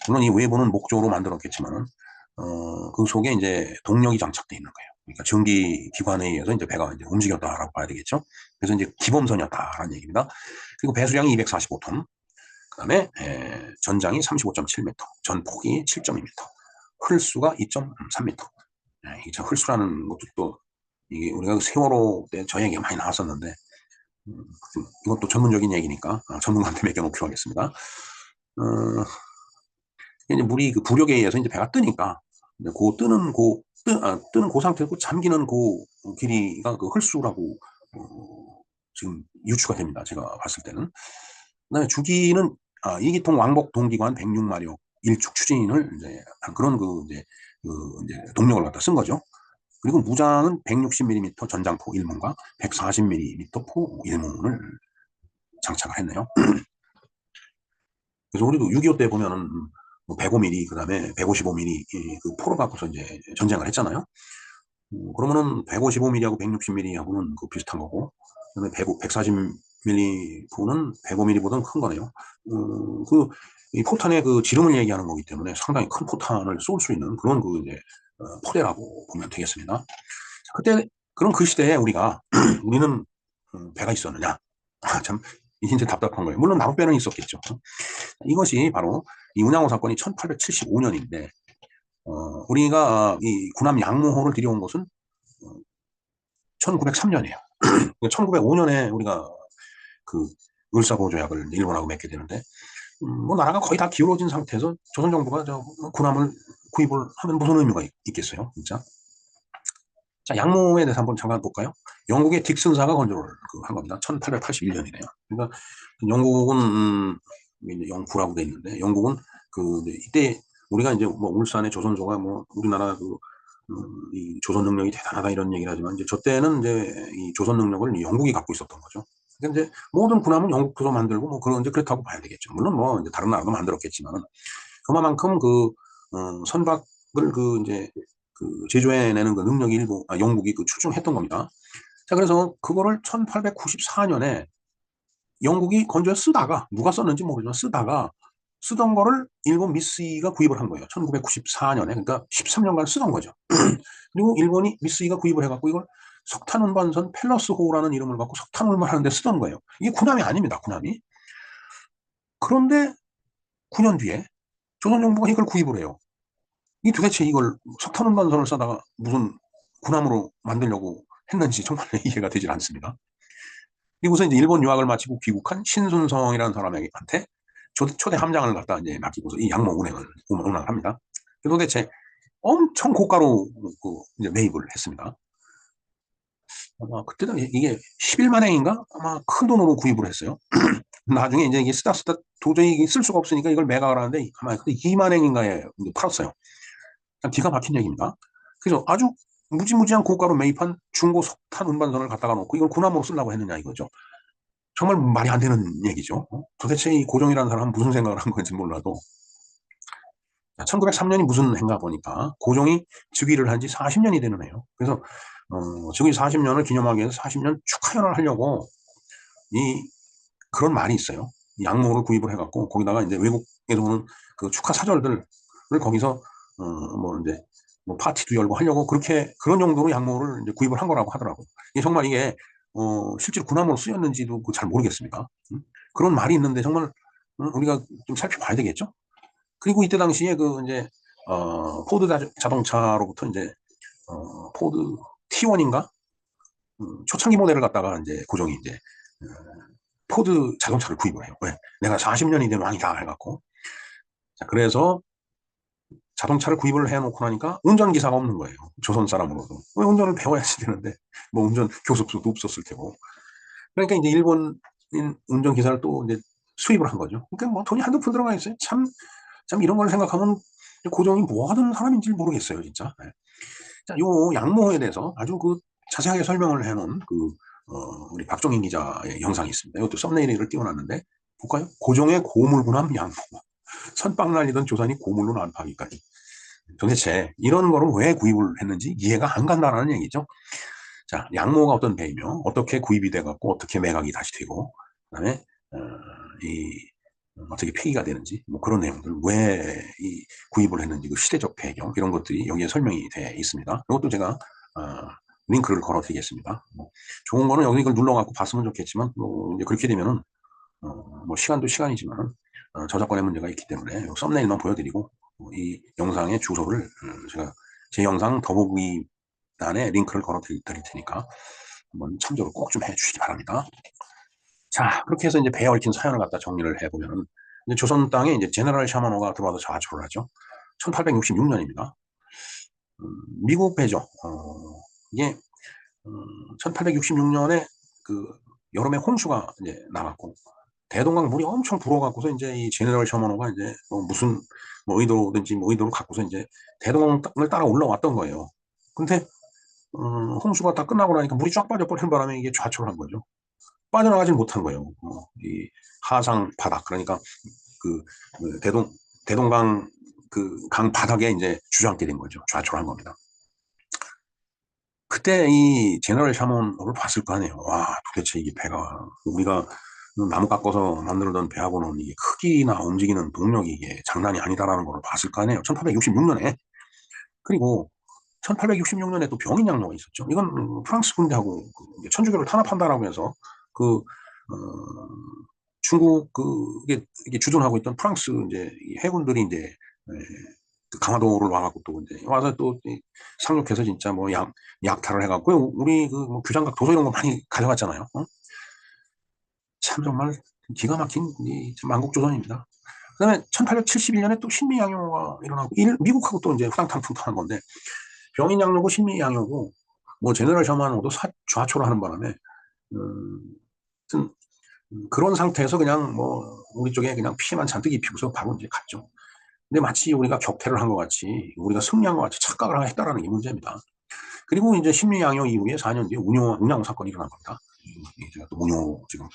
물론 이 외부는 목조로 만들었겠지만은 그 속에 이제 동력이 장착돼 있는 거예요. 그러니까 전기 기관에 의해서 이제 배가 이제 움직였다라고 봐야 되겠죠. 그래서 이제 기범선이었다라는 얘기입니다. 그리고 배수량이 245톤, 그다음에 전장이 35.7m, 전폭이 7.2m, 흘수가 2.3m. 이게 흘수라는 것도 또 이게 우리가 그 세월호 때 저 얘기가 많이 나왔었는데 이것도 전문적인 얘기니까 전문가한테 맡겨놓기로 하겠습니다. 이제 물이 그 부력에 의해서 이제 배가 뜨니까 뜨는 그 상태고 잠기는 그 길이가 그 흘수라고 지금 유추가 됩니다. 제가 봤을 때는. 그다음에 주기는 이기통 왕복 동기관 106마력 일축 추진을 이제 한 그런 이제 동력을 갖다 쓴 거죠. 그리고 무장은 160mm 전장포 1문과 140mm 포 1문을 장착을 했네요. 그래서 우리도 6.25 때 보면은 뭐 105mm 그다음에 155mm 그 포로 갖고서 이제 전쟁을 했잖아요. 그러면은 155mm하고 160mm하고는 그 비슷한 거고, 그다음에 140mm 포는 105mm보다는 큰 거네요. 이 포탄의 그 지름을 얘기하는 거기 때문에 상당히 큰 포탄을 쏠 수 있는 그런 이제 포대라고 보면 되겠습니다. 그때 그럼 그 시대에 우리는 배가 있었느냐? 참 이제 답답한 거예요. 물론 나룻배는 있었겠죠. 이것이 바로 이 운양호 사건이 1875년인데 우리가 이 군함 양모호를 들여온 것은 1903년이에요. 1905년에 우리가 그 을사보조약을 일본하고 맺게 되는데 뭐 나라가 거의 다 기울어진 상태에서 조선 정부가 저 군함을 구입을 하면 무슨 의미가 있겠어요, 진짜? 자, 양모에 대해서 한번 잠깐 볼까요? 영국의 딕슨사가 건조를 한 겁니다. 1881년이네요. 그러니까 영국은 영구라고 돼 있는데 영국은 이때 우리가 이제 뭐 울산의 조선소가 뭐 우리나라 이 조선 능력이 대단하다 이런 얘기를 하지만 이제 저 때는 이제 이 조선 능력을 영국이 갖고 있었던 거죠. 근데 이제 모든 군함은 영국에서 만들고 뭐 그런 이제 그렇다고 봐야 되겠죠. 물론 뭐 이제 다른 나라도 만들었겠지만은 그만큼 선박을 이제 제조해내는 그 능력이 영국이 출중했던 겁니다. 자, 그래서 그거를 1894년에 영국이 건조해 쓰다가, 누가 썼는지 모르지만 쓰던 거를 일본 미쓰이가 구입을 한 거예요. 1994년에. 그러니까 13년간 쓰던 거죠. 그리고 일본이 미쓰이가 구입을 해갖고 이걸 석탄 운반선 펠러스호라는 이름을 갖고 석탄 운반하는데 쓰던 거예요. 이게 군함이 아닙니다, 군함이. 그런데 9년 뒤에 조선정부가 이걸 구입을 해요. 이 도대체 이걸 석탄 운반선을 써다가 무슨 군함으로 만들려고 했는지 정말 이해가 되질 않습니다. 그리고서 이제 일본 유학을 마치고 귀국한 신순성이라는 사람한테 초대 함장을 갖다 이제 맡기고서 이 양모 운항을 합니다. 도대체 엄청 고가로 이제 매입을 했습니다. 아마 그때는 이게 11만 행인가? 아마 큰 돈으로 구입을 했어요. 나중에 이제 이게 쓰다 도저히 쓸 수가 없으니까 이걸 매각을 하는데 아마 2만 행인가에 팔았어요. 기가 막힌 얘기입니다. 그래서 아주 무지무지한 고가로 매입한 중고 석탄 운반선을 갖다가 놓고 이걸 군함으로 쓰려고 했느냐 이거죠. 정말 말이 안 되는 얘기죠. 도대체 이 고종이라는 사람은 무슨 생각을 한 건지 몰라도 1903년이 무슨 해인가 보니까 고종이 즉위를 한 지 40년이 되는 해요. 그래서 즉위 40년을 기념하기 위해서 40년 축하연을 하려고 그런 말이 있어요. 양모를 구입을 해갖고 거기다가 이제 외국에서 오는 그 축하 사절들을 거기서 뭐 이제 뭐 파티도 열고 하려고 그런 용도로 양모를 이제 구입을 한 거라고 하더라고요. 정말 이게 실제로 군함으로 쓰였는지도 잘 모르겠습니다. 그런 말이 있는데 정말 우리가 좀 살펴봐야 되겠죠. 그리고 이때 당시에 이제 포드 자동차로부터 이제 포드 T1인가 초창기 모델을 갖다가 이제 고종이 이제 포드 자동차를 구입을 해요. 왜? 내가 40년이 된 왕이다 해갖고. 자, 그래서 자동차를 구입을 해놓고 나니까 운전기사가 없는 거예요. 조선 사람으로도. 왜 운전을 배워야지 되는데, 뭐 운전 교습소도 없었을 테고. 그러니까 이제 일본인 운전기사를 또 이제 수입을 한 거죠. 그러니까 뭐 돈이 한두 푼 들어가 있어요. 참 이런 걸 생각하면 고종이 뭐 하던 사람인지 모르겠어요, 진짜. 네. 자, 요 양모에 대해서 아주 자세하게 설명을 해놓은 우리 박종인 기자의 영상이 있습니다. 이것도 썸네일을 띄워놨는데, 볼까요? 고종의 고물군함 양모. 선빵 날리던 조선이 고물로 난파하기까지. 도대체 이런 거를 왜 구입을 했는지 이해가 안 간다는 얘기죠. 자, 양모가 어떤 배이며 어떻게 구입이 돼갖고 어떻게 매각이 다시 되고 그다음에 어떻게 폐기가 되는지 뭐 그런 내용들 왜 이 구입을 했는지 그 시대적 배경 이런 것들이 여기에 설명이 돼 있습니다. 이것도 제가 링크를 걸어드리겠습니다. 뭐 좋은 거는 여기 이걸 눌러갖고 봤으면 좋겠지만 뭐 이제 그렇게 되면은 뭐 시간도 시간이지만 저작권의 문제가 있기 때문에 썸네일만 보여드리고 이 영상의 주소를 제가 제 영상 더보기란에 링크를 걸어 드릴 테니까 한번 참조를 꼭 좀 해주시기 바랍니다. 자, 그렇게 해서 이제 배에 얽힌 사연을 갖다 정리를 해보면은 이제 조선 땅에 이제 제너럴 샤머노가 들어와서 자초를 하죠. 1866년입니다. 미국 배죠. 이게 1866년에 여름에 홍수가 이제 나왔고 대동강 물이 엄청 불어갖고서 이제 이 제네럴 셔먼호가 이제 뭐 무슨 뭐 의도든지 뭐 의도를 갖고서 이제 대동강을 따라 올라왔던 거예요. 근데 홍수가 다 끝나고 나니까 물이 쫙 빠져버리는 바람에 이게 좌초를 한 거죠. 빠져나가질 못한 거예요. 이 하상 바닥 그러니까 그, 그 대동강 그 강 바닥에 이제 주저앉게 된 거죠. 좌초를 한 겁니다. 그때 이 제너럴 샤먼을 봤을 거 아니에요. 와, 도대체 이게 배가 우리가 나무 깎아서 만들던 배하고는 이게 크기나 움직이는 동력이 이게 장난이 아니다라는 걸 봤을 거 아니에요. 1866년에. 그리고 1866년에 또 병인양로가 있었죠. 이건 프랑스 군대하고 천주교를 탄압한다라고 해서 그 중국 이게 주둔하고 있던 프랑스 이제 해군들이 이제 그 강화도를 와갖고 또 이제 와서 또 상륙해서 진짜 뭐 약탈을 해갖고 우리 그뭐 규장각 도서 이런 거 많이 가져갔잖아요. 참 정말 기가 막힌 이 만국조선입니다. 그다음에 1871년에 또 신미양요가 일어나고 미국하고 또 이제 후당탕풍탕한 건데 병인양요고 신미양요고 뭐 제너럴 셔먼호도 좌초를 하는 바람에 그런 상태에서 그냥 뭐 우리 쪽에 그냥 피해만 잔뜩 입히고서 바로 이제 갔죠. 근데 마치 우리가 격퇴를 한 것 같이 우리가 승리한 것 같이 착각을 했다라는 게 문제입니다. 그리고 이제 신미양요 이후에 4년 뒤에 운양호 사건이 일어난 겁니다. 제가 또 운양호 지금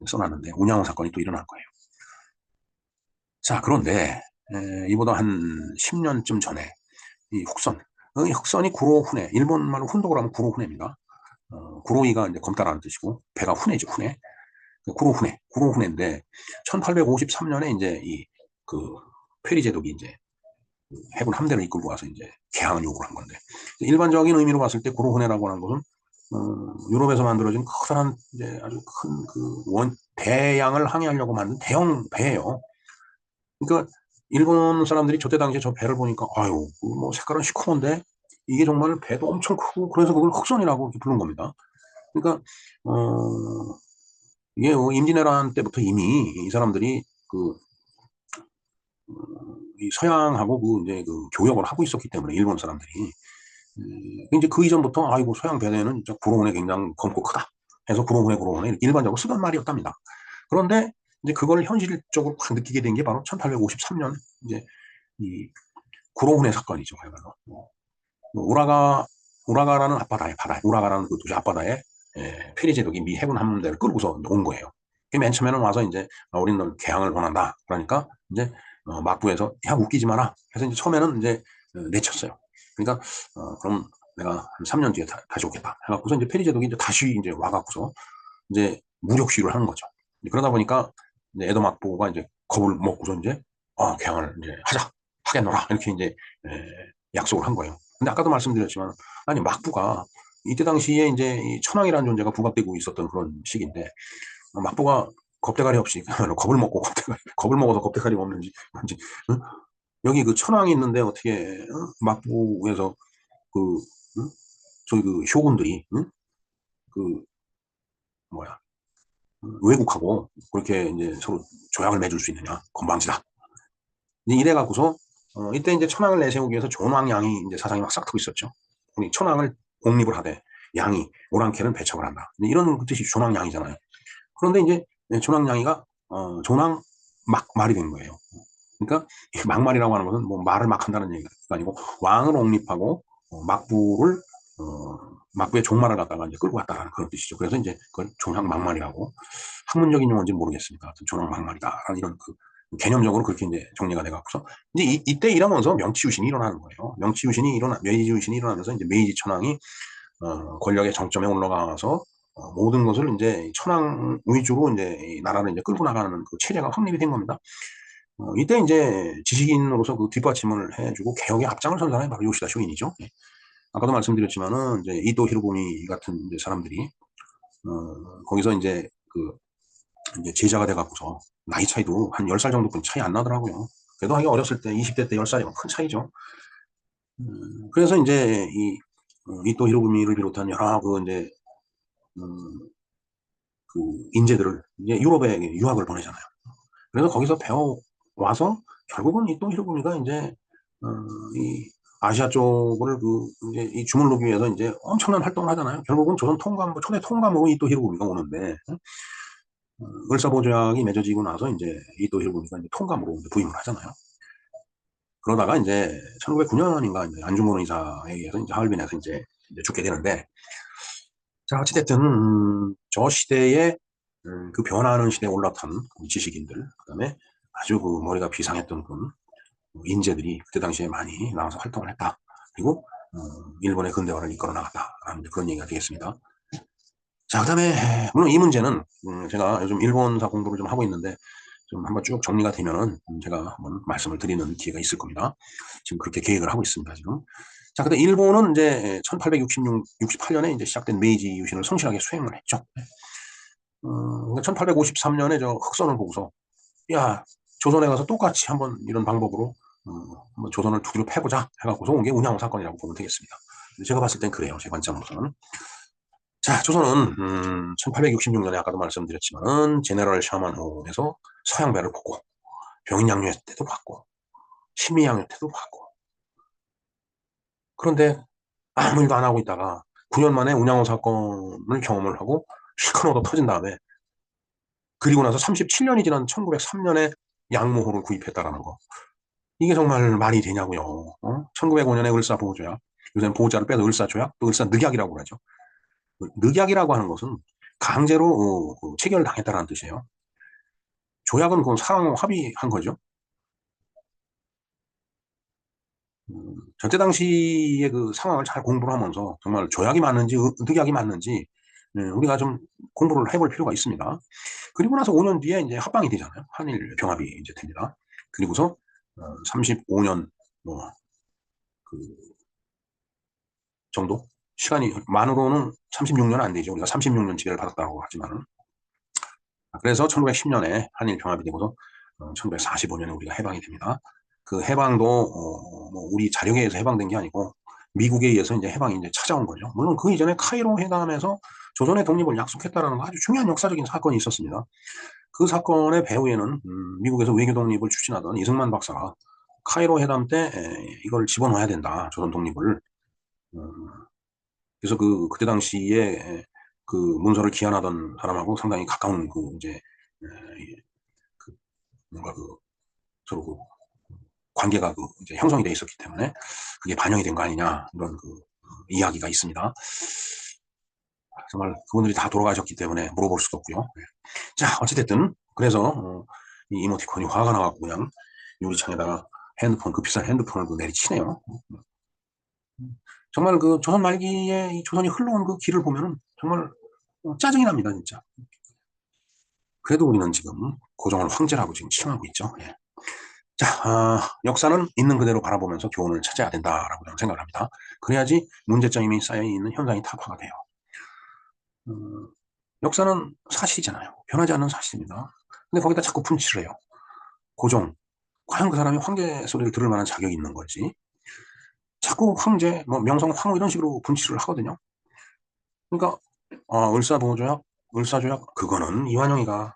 써놨는데 운양호 사건이 또 일어난 거예요. 자, 그런데 이보다 한 10년쯤 전에 이 흑선, 이 흑선이 구로훈해, 일본 말로 훈독을 하면 구로훈해입니다. 구로이가 이제 검다라는 뜻이고 배가 훈해죠, 훈해. 구로훈해인데 1853년에 이제 이 그 페리 제독이 이제 해군 함대를 이끌고 와서 이제 개항을 요구를 한 건데 일반적인 의미로 봤을 때 구로훈해라고 하는 것은 유럽에서 만들어진 커다란 이제 아주 큰 그 대양을 항해하려고 만든 대형 배예요. 그러니까 일본 사람들이 저때 당시에 저 배를 보니까 아유 뭐 색깔은 시커먼데 이게 정말 배도 엄청 크고 그래서 그걸 흑선이라고 부른 겁니다. 그러니까 이게 임진왜란 때부터 이미 이 사람들이 그 이 서양하고 그 이제 그 교역을 하고 있었기 때문에 일본 사람들이 이제 그 이전부터 아이고 서양 배대는 진짜 구로운해 굉장히 검고 크다 해서 구로운해 일반적으로 쓰던 말이었답니다. 그런데 이제 그걸 현실적으로 확 느끼게 된 게 바로 1853년 이제 이 구로운해 사건이죠. 우라가라는 바다에 우라가라는 그 도시 앞바다에 페리 제독이 미 해군 함대를 끌고서 온 거예요. 맨 처음에는 와서 이제 우리는 널 개항을 원한다. 그러니까 이제 막부에서 야 웃기지 마라. 그래서 이제 처음에는 이제 내쳤어요. 그러니까 그럼 내가 한 3년 뒤에 다시 오겠다. 해갖고서 이제 페리 제독이 이제 다시 이제 와갖고서 이제 무력 시위를 하는 거죠. 그러다 보니까 이제 에도 막부가 이제 겁을 먹고서 이제 개항을 이제 하겠노라 이렇게 이제 약속을 한 거예요. 근데 아까도 말씀드렸지만 아니 막부가 이때 당시에 이제 이 천황이라는 존재가 부각되고 있었던 그런 시기인데 막부가 겁대가리 없이 겁을 먹고 겁을 먹어서 겁대가리가 없는지 뭔지 응? 여기 그 천황이 있는데 어떻게 막부에서 그 응? 저기 그 효군들이 응? 그 뭐야 외국하고 그렇게 이제 서로 조약을 맺을 수 있느냐 건방지다 이래 갖고서 이때 이제 천황을 내세우기 위해서 존왕양이 이제 사상이 막 싹트고 있었죠. 우리 천황을 옹립을 하되 양이 오랑캐는 배척을 한다. 이런 뜻이 존왕양이잖아요. 그런데 이제 존왕양이가 존왕 막말이 된 거예요. 그러니까 막말이라고 하는 것은 뭐 말을 막 한다는 얘기가 아니고 왕을 옹립하고 막부를 막부의 종말을 갖다가 이제 끌고 갔다라는 그런 뜻이죠. 그래서 이제 그걸 존왕 막말이라고 학문적인 용어인지는 모르겠습니다. 존왕 막말이다라는 이런 그 개념적으로 그렇게 이제 정리가 돼갖고서 이제 이때 이러면서 명치유신이 일어나는 거예요. 메이지유신이 일어나면서 이제 메이지 천황이 권력의 정점에 올라가서 모든 것을 이제 천황 위주로 이제 이 나라를 이제 끌고 나가는 그 체제가 확립이 된 겁니다. 이때 이제 지식인으로서 그 뒷받침을 해주고 개혁의 앞장을 선 사람이 바로 요시다 쇼인이죠. 아까도 말씀드렸지만은 이제 이토 히로부미 같은 이제 사람들이 거기서 이제 그 이제 제자가 돼갖고서 나이 차이도 한 10살 정도뿐 차이 안 나더라고요. 그래도 하기 어렸을 때 20대 때 10살이면 큰 차이죠. 그래서 이제 이토 히로부미를 비롯한 여러 그 이제 그 인재들을 이제 유럽에 유학을 보내잖아요. 그래서 거기서 배워 와서 결국은 이토 히로부미가 이제 이 아시아 쪽을 그 이제 이 주물르기 위해서 이제 엄청난 활동을 하잖아요. 결국은 조선 통감부 초대 통감으로 이토 히로부미가 오는데 을사보조약이 맺어지고 나서 이제 이토 히로부미가 이제 통감으로 이제 부임을 하잖아요. 그러다가 이제 1909년인가 이제 안중근 의사에 의해서 이제 하얼빈에서 이제 죽게 되는데, 자, 어찌됐든, 저 시대에, 그 변화하는 시대에 올라탄 그 지식인들, 그 다음에 아주 그 머리가 비상했던 그 인재들이 그때 당시에 많이 나와서 활동을 했다. 그리고, 일본의 근대화를 이끌어 나갔다라는 그런 얘기가 되겠습니다. 자, 그 다음에, 물론 이 문제는, 제가 요즘 일본사 공부를 좀 하고 있는데, 좀 한번 쭉 정리가 되면은 제가 한번 말씀을 드리는 기회가 있을 겁니다. 지금 그렇게 계획을 하고 있습니다, 지금. 자, 근데 일본은 이제 1866, 68년에 이제 시작된 메이지 유신을 성실하게 수행을 했죠. 1853년에 저 흑선을 보고서, 야, 조선에 가서 똑같이 한번 이런 방법으로, 한번 조선을 두드려 패보자 해갖고서 온 게 운양호 사건이라고 보면 되겠습니다. 제가 봤을 땐 그래요, 제 관점으로서는. 자, 조선은 1866년에 아까도 말씀드렸지만은 제네럴 샤먼호에서 서양배를 보고 병인양요 때도 봤고 심리양요 때도 봤고, 그런데 아무 일도 안 하고 있다가 9년 만에 운양호 사건을 경험을 하고 실컷 얻어 터진 다음에, 그리고 나서 37년이 지난 1903년에 양모호를 구입했다라는 거, 이게 정말 말이 되냐고요. 1905년에 을사보호조약, 요새는 보호자를 빼서 을사조약, 또 을사늑약이라고 그러죠. 늑약이라고 하는 것은 강제로 체결당했다라는 뜻이에요. 조약은 그건 상호 합의한 거죠. 저때 당시의 그 상황을 잘 공부를 하면서 정말 조약이 맞는지 늑약이 맞는지, 우리가 좀 공부를 해볼 필요가 있습니다. 그리고 나서 5년 뒤에 이제 합방이 되잖아요. 한일 병합이 이제 됩니다. 그리고서 35년 뭐 그 정도 시간이 만으로는 36년 안 되죠. 우리가 36년 지배를 받았다고 하지만은, 그래서 1910년에 한일 병합이 되고서 1945년에 우리가 해방이 됩니다. 그 해방도 뭐 우리 자력에 의해서 해방된 게 아니고 미국에 의해서 이제 해방이 이제 찾아온 거죠. 물론 그 이전에 카이로 회담에서 조선의 독립을 약속했다라는 아주 중요한 역사적인 사건이 있었습니다. 그 사건의 배후에는 미국에서 외교 독립을 추진하던 이승만 박사가 카이로 회담 때 이걸 집어넣어야 된다, 조선 독립을. 음, 그래서 그때 당시에 그 문서를 기한하던 사람하고 상당히 가까운 그 이제 그 뭔가 그 서로 그 관계가 그 이제 형성이 돼 있었기 때문에 그게 반영이 된 거 아니냐, 이런 그 이야기가 있습니다. 정말 그분들이 다 돌아가셨기 때문에 물어볼 수도 없고요. 자, 어찌됐든 그래서 이 이모티콘이 화가 나갖고 그냥 유리창에다가 핸드폰, 그 비싼 핸드폰을 그 내리치네요. 정말 그 조선 말기에 이 조선이 흘러온 그 길을 보면은 정말 짜증이 납니다, 진짜. 그래도 우리는 지금 고종을 황제라고 지금 칭하고 있죠. 예. 자, 역사는 있는 그대로 바라보면서 교훈을 찾아야 된다라고 저는 생각을 합니다. 그래야지 문제점이 쌓여있는 현상이 타파가 돼요. 음, 역사는 사실이잖아요. 변하지 않는 사실입니다. 근데 거기다 자꾸 분치를 해요. 고종, 과연 그 사람이 황제 소리를 들을 만한 자격이 있는 건지 자꾸 황제, 뭐 명성 황후 이런 식으로 분치를 하거든요. 그러니까 을사보조약, 을사조약, 그거는 이완용이가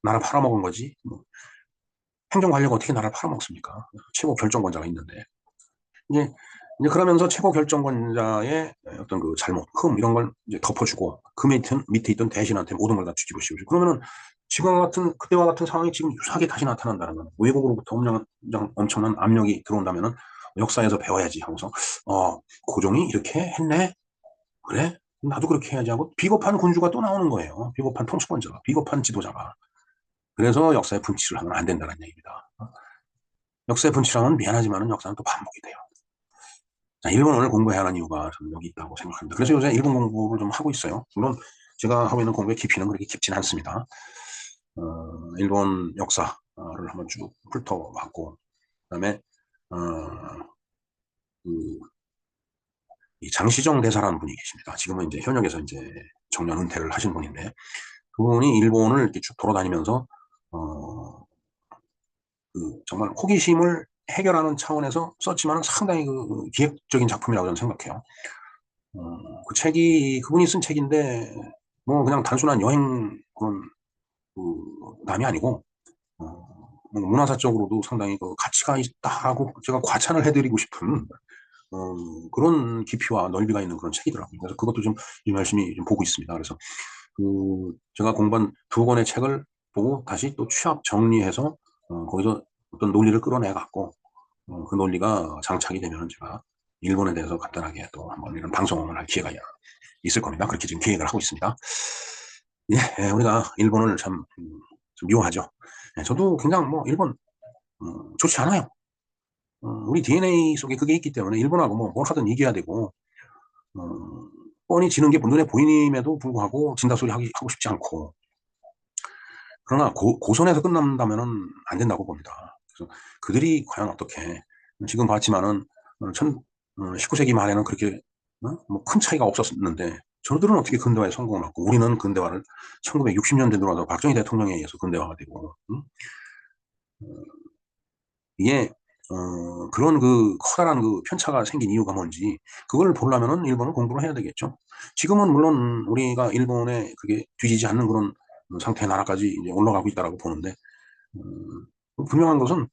나라 팔아먹은 거지. 뭐, 행정관료가 어떻게 나라를 팔아먹습니까? 최고 결정권자가 있는데. 이제, 이제 그러면서 최고 결정권자의 어떤 그 잘못, 흠, 이런 걸 이제 덮어주고, 그 밑에 있던 대신한테 모든 걸 다 뒤집어 씌우죠. 그러면은 지금과 같은, 그때와 같은 상황이 지금 유사하게 다시 나타난다는 거는, 외국으로부터 엄청난 압력이 들어온다면은 역사에서 배워야지 하고서, 고종이 이렇게 했네? 그래? 나도 그렇게 해야지 하고, 비겁한 군주가 또 나오는 거예요. 비겁한 통치권자가, 비겁한 지도자가. 그래서 역사에 분치를 하면 안 된다는 얘기입니다. 역사에 분치를 하면 미안하지만은 역사는 또 반복이 돼요. 자, 일본어를 공부해야 하는 이유가 저는 여기 있다고 생각합니다. 그래서 요새 일본 공부를 좀 하고 있어요. 물론 제가 하고 있는 공부의 깊이는 그렇게 깊지는 않습니다. 일본 역사를 한번 쭉 훑어봤고, 그다음에 어, 그, 이 장시정 대사라는 분이 계십니다. 지금은 이제 현역에서 이제 정년 은퇴를 하신 분인데, 그분이 일본을 이렇게 쭉 돌아다니면서 정말 호기심을 해결하는 차원에서 썼지만 상당히 그 기획적인 작품이라고 저는 생각해요. 그 책이 그분이 쓴 책인데 뭐 그냥 단순한 여행 그런 그 남이 아니고 어, 뭐 문화사적으로도 상당히 그 가치가 있다고 제가 과찬을 해드리고 싶은 그런 깊이와 넓이가 있는 그런 책이더라고요. 그래서 그것도 좀 열심히 좀 보고 있습니다. 그래서 제가 공부한 두 권의 책을 보고 다시 또 취합 정리해서 거기서 어떤 논리를 끌어내 갖고 그 논리가 장착이 되면 제가 일본에 대해서 간단하게 또 한번 이런 방송을 할 기회가 있을 겁니다. 그렇게 지금 계획을 하고 있습니다. 예, 우리가 일본을 좀 미워하죠. 예, 저도 굉장히 뭐 일본 좋지 않아요. 우리 DNA 속에 그게 있기 때문에 일본하고 뭐 뭘 하든 이겨야 되고 어, 뻔히 지는 게 눈에 보임에도 불구하고 진다 소리 하고 싶지 않고 그러나 고선에서 끝난다면은 안 된다고 봅니다. 그래서 그들이 과연 어떻게 지금 봤지만은 19세기 말에는 그렇게 뭐 큰 차이가 없었는데 저들은 어떻게 근대화에 성공을 하고 우리는 근대화를 1960년대 들어와서 박정희 대통령에 의해서 근대화가 되고 이게 그런 그 커다란 그 편차가 생긴 이유가 뭔지 그걸 보려면은 일본을 공부를 해야 되겠죠. 지금은 물론 우리가 일본에 그게 뒤지지 않는 그런 상태의 나라까지 이제 올라가고 있다라고 보는데 분명한 것은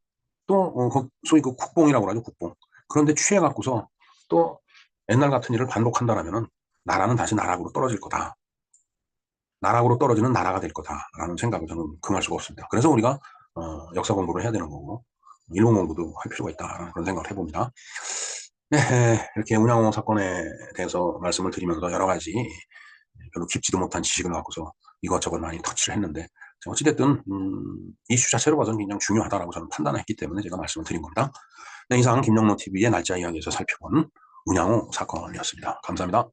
또 소위 그 국뽕이라고 하죠, 국뽕. 그런데 취해 갖고서 또 옛날 같은 일을 반복한다라면은 나라는 다시 나락으로 떨어질 거다. 나락으로 떨어지는 나라가 될 거다라는 생각을 저는 금할 수가 없습니다. 그래서 우리가 역사 공부를 해야 되는 거고 일본 공부도 할 필요가 있다라는 그런 생각을 해봅니다. 네, 이렇게 운양호 사건에 대해서 말씀을 드리면서 여러 가지 별로 깊지도 못한 지식을 갖고서 이것저것 많이 터치를 했는데 어찌됐든 이슈 자체로 봐서는 굉장히 중요하다라고 저는 판단했기 때문에 제가 말씀을 드린 겁니다. 네, 이상 김영로 TV의 날짜 이야기에서 살펴본 운양호 사건이었습니다. 감사합니다.